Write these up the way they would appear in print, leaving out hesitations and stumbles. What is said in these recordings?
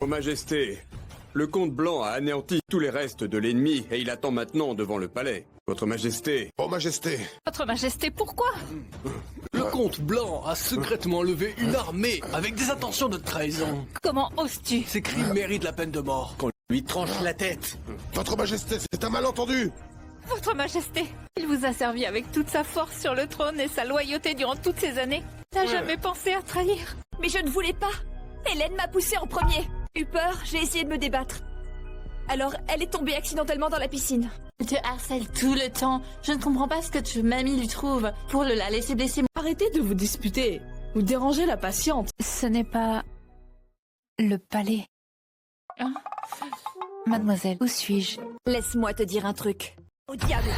Majesté, le comte blanc a anéanti tous les restes de l'ennemi et il attend maintenant devant le palais. Votre Majesté. Oh Majesté. Votre Majesté, pourquoi? Le comte blanc a secrètement levé une armée avec des intentions de trahison. Comment oses-tu? Ces crimes méritent la peine de mort. Qu'on lui tranche la tête. Votre Majesté, c'est un malentendu. Votre Majesté, il vous a servi avec toute sa force sur le trône et sa loyauté durant toutes ces années. N'a jamais pensé à trahir. Mais je ne voulais pas. Hélène m'a poussé en premier. Eu peur, j'ai essayé de me débattre. Alors, elle est tombée accidentellement dans la piscine. Il te harcèle tout le temps. Je ne comprends pas ce que mamie lui trouve pour la laisser blesser. Arrêtez de vous disputer. Vous dérangez la patiente. Ce n'est pas... le palais. Hein? Mademoiselle, où suis-je? Laisse-moi te dire un truc. Au diable!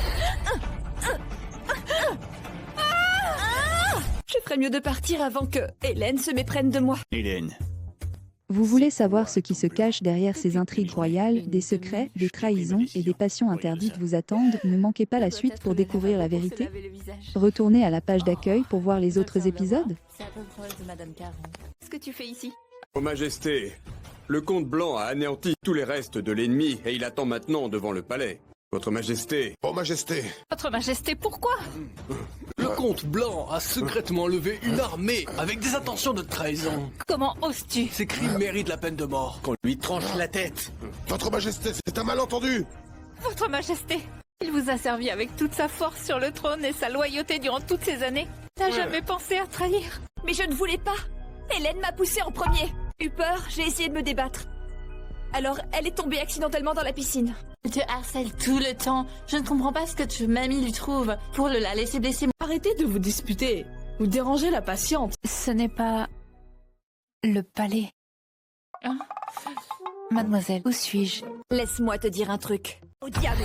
Je ferais mieux de partir avant que Hélène se méprenne de moi. Hélène. Vous voulez savoir ce qui se cache derrière ces intrigues royales, des secrets, des trahisons et des passions interdites vous attendent? Ne manquez pas la suite pour découvrir la vérité. Retournez à la page d'accueil pour voir les autres épisodes. C'est un peu le problème de Madame Caron. Qu'est-ce que tu fais ici? Ô Majesté, le comte blanc a anéanti tous les restes de l'ennemi et il attend maintenant devant le palais. Votre Majesté. Oh Majesté. Votre Majesté, pourquoi? Le comte blanc a secrètement levé une armée avec des intentions de trahison. Comment oses-tu? Ces crimes méritent la peine de mort. Qu'on lui tranche la tête. Votre Majesté, c'est un malentendu. Votre Majesté, il vous a servi avec toute sa force sur le trône et sa loyauté durant toutes ces années. N'a jamais pensé à trahir. Mais je ne voulais pas. Hélène m'a poussé en premier. Eu peur, j'ai essayé de me débattre. Alors, elle est tombée accidentellement dans la piscine. Il te harcèle tout le temps. Je ne comprends pas ce que mamie lui trouve pour la laisser blesser. Arrêtez de vous disputer. Vous dérangez la patiente. Ce n'est pas... le palais. Hein? Mademoiselle, où suis-je? Laisse-moi te dire un truc. Au diable!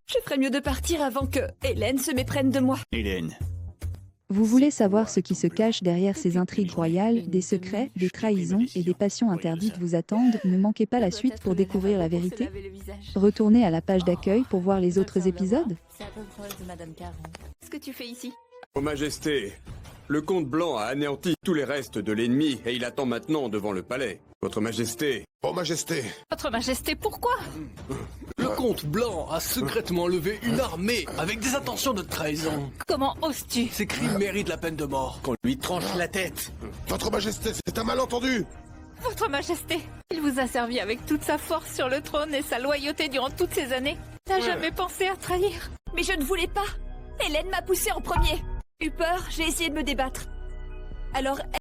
Je ferais mieux de partir avant que Hélène se méprenne de moi. Hélène. Vous voulez savoir ce qui se cache derrière ces intrigues royales, des secrets, des trahisons et des passions interdites vous attendent? Ne manquez pas la suite pour découvrir la vérité. Retournez à la page d'accueil pour voir les autres épisodes. C'est un peu le problème de Madame Caron. Qu'est-ce que tu fais ici? Ô Majesté, le comte blanc a anéanti tous les restes de l'ennemi et il attend maintenant devant le palais. Votre Majesté. Oh Majesté. Votre Majesté, pourquoi? Le comte blanc a secrètement levé une armée avec des intentions de trahison. Comment oses-tu? Ces crimes méritent la peine de mort. Qu'on lui tranche la tête. Votre Majesté, c'est un malentendu. Votre Majesté, il vous a servi avec toute sa force sur le trône et sa loyauté durant toutes ces années. N'a jamais pensé à trahir. Mais je ne voulais pas. Hélène m'a poussé en premier. Eu peur, j'ai essayé de me débattre. Alors,